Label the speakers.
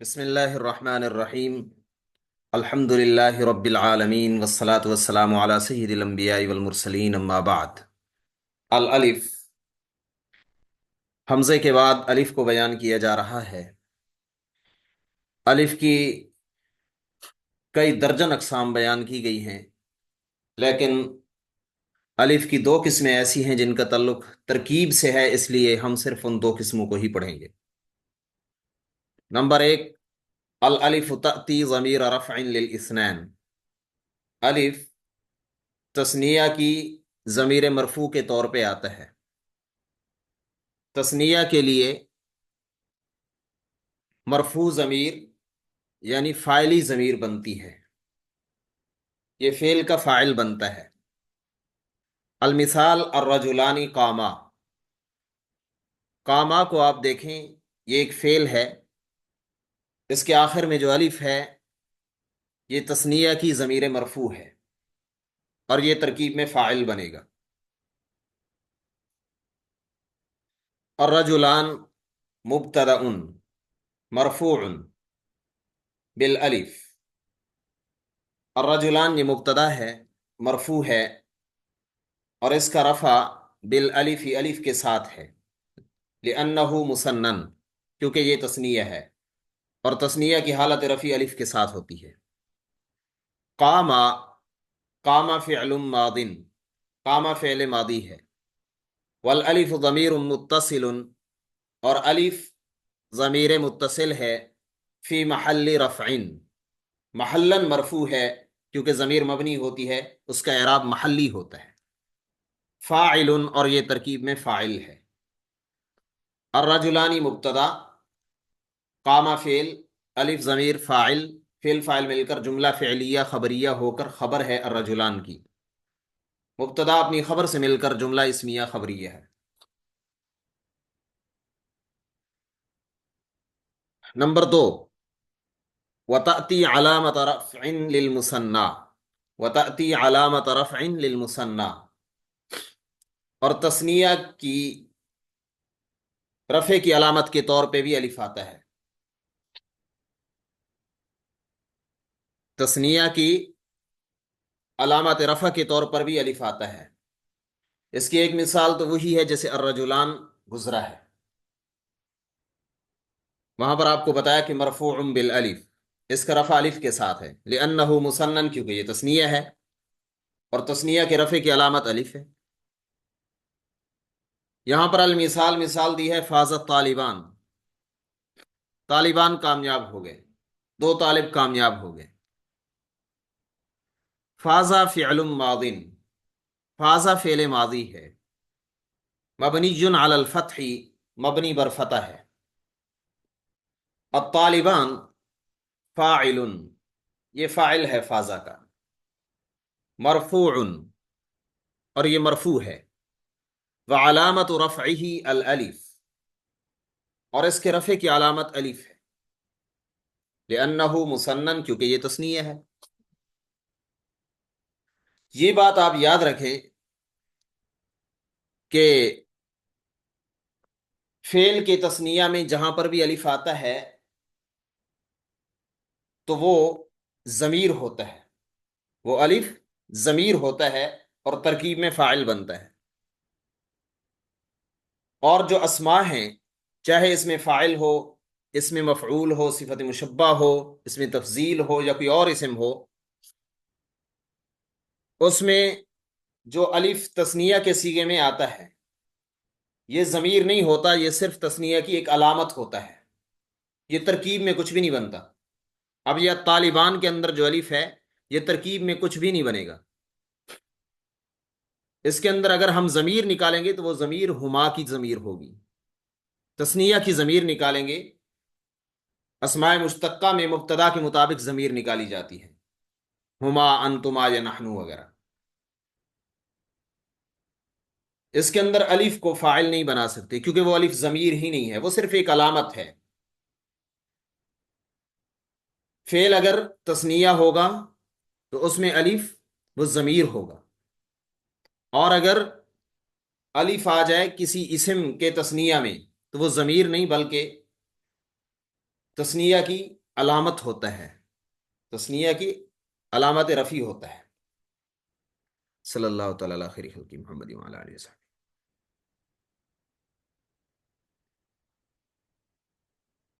Speaker 1: بسم اللہ الرحمن الرحیم الحمد للہ رب العالمین والصلاة والسلام علی سید الانبیاء والمرسلین اما بعد الالف حمزے کے بعد الف کو بیان کیا جا رہا ہے۔ الف کی کئی درجن اقسام بیان کی گئی ہیں، لیکن الف کی دو قسمیں ایسی ہیں جن کا تعلق ترکیب سے ہے، اس لیے ہم صرف ان دو قسموں کو ہی پڑھیں گے۔ نمبر ایک، الالف تأتی ضمیر رفع للاثنین۔ الف تثنیہ کی ضمیر مرفوع کے طور پہ آتا ہے۔ تثنیہ کے لیے مرفوع ضمیر یعنی فاعلی ضمیر بنتی ہے، یہ فعل کا فاعل بنتا ہے۔ المثال الرجلان قاما، قاما کو آپ دیکھیں، یہ ایک فعل ہے، اس کے آخر میں جو الف ہے یہ تثنیہ کی ضمیر مرفوع ہے اور یہ ترکیب میں فاعل بنے گا۔ الرجلان مبتدأ مرفوع بالالف، الرجلان یہ مبتدا ہے، مرفوع ہے، اور اس کا رفع بالالف الف کے ساتھ ہے، لأنہ مسنن، کیونکہ یہ تثنیہ ہے اور تثنیہ کی حالت رفع الف کے ساتھ ہوتی ہے۔ قام، قام فعل ماض، قام فعل ماضی ہے، والالف ضمیر متصل، اور الف ضمیر متصل ہے، فی محل رفع، محلن مرفوع ہے، کیونکہ ضمیر مبنی ہوتی ہے اس کا اعراب محلی ہوتا ہے۔ فاعل، اور یہ ترکیب میں فاعل ہے۔ الرجلانی مبتدا، قام فعل، الف ضمیر فاعل، فعل فاعل مل کر جملہ فعلیہ خبریہ ہو کر خبر ہے الرجلان کی۔ مبتدا اپنی خبر سے مل کر جملہ اسمیہ خبریہ ہے۔ نمبر دو، وتأتی علامت رفع للمثنى، وتأتی علامت رفع للمثنى، اور تثنیہ کی رفع کی علامت کے طور پہ بھی الف آتا ہے۔ تثنیہ کی علامت رفع کے طور پر بھی الف آتا ہے۔ اس کی ایک مثال تو وہی ہے جیسے الرجلان گزرا ہے، وہاں پر آپ کو بتایا کہ مرفوع بالالف، اس کا رفع الف کے ساتھ ہے، لأنہ مسنن، کیونکہ یہ تثنیہ ہے اور تثنیہ کے رفع کی علامت الف ہے۔ یہاں پر المثال، مثال دی ہے، فازت طالبان، طالبان کامیاب ہو گئے، دو طالب کامیاب ہو گئے۔ فازا فعل ماض، فازا فعل ماضی ہے، مبنی علی الفتح، مبنی بر فتح ہے۔ الطالبان فاعل، یہ فاعل ہے فازا کا، مرفوع، اور یہ مرفوع ہے، وعلامت رفعہ الالف، اور اس کے رفع کی علامت الف ہے، لأنہ مسنن، کیونکہ یہ تثنیہ ہے۔ یہ بات آپ یاد رکھیں کہ فعل کے تثنیہ میں جہاں پر بھی الف آتا ہے تو وہ ضمیر ہوتا ہے، وہ الف ضمیر ہوتا ہے اور ترکیب میں فاعل بنتا ہے۔ اور جو اسماء ہیں، چاہے اس میں فاعل ہو، اس میں مفعول ہو، صفت مشبہ ہو، اس میں تفضیل ہو یا کوئی اور اسم ہو، اس میں جو الف تثنیہ کے صیغے میں آتا ہے یہ ضمیر نہیں ہوتا، یہ صرف تثنیہ کی ایک علامت ہوتا ہے، یہ ترکیب میں کچھ بھی نہیں بنتا۔ اب یہ طالبان کے اندر جو الف ہے یہ ترکیب میں کچھ بھی نہیں بنے گا، اس کے اندر اگر ہم ضمیر نکالیں گے تو وہ ضمیر ہما کی ضمیر ہوگی، تثنیہ کی ضمیر نکالیں گے، اسماء مشتقہ میں مبتدا کے مطابق ضمیر نکالی جاتی ہے، ہما، انتما یا نحنو وغیرہ۔ اس کے اندر الف کو فاعل نہیں بنا سکتے کیونکہ وہ الف ضمیر ہی نہیں ہے، وہ صرف ایک علامت ہے۔ فعل اگر تثنیہ ہوگا تو اس میں الف وہ ضمیر ہوگا، اور اگر الف آ جائے کسی اسم کے تثنیہ میں تو وہ ضمیر نہیں بلکہ تثنیہ کی علامت ہوتا ہے، تثنیہ کی علامت رفیع ہوتا ہے۔ صلی اللہ تعالیٰ علیہ خیر خلق محمد وعلیہ آلہ وسلم۔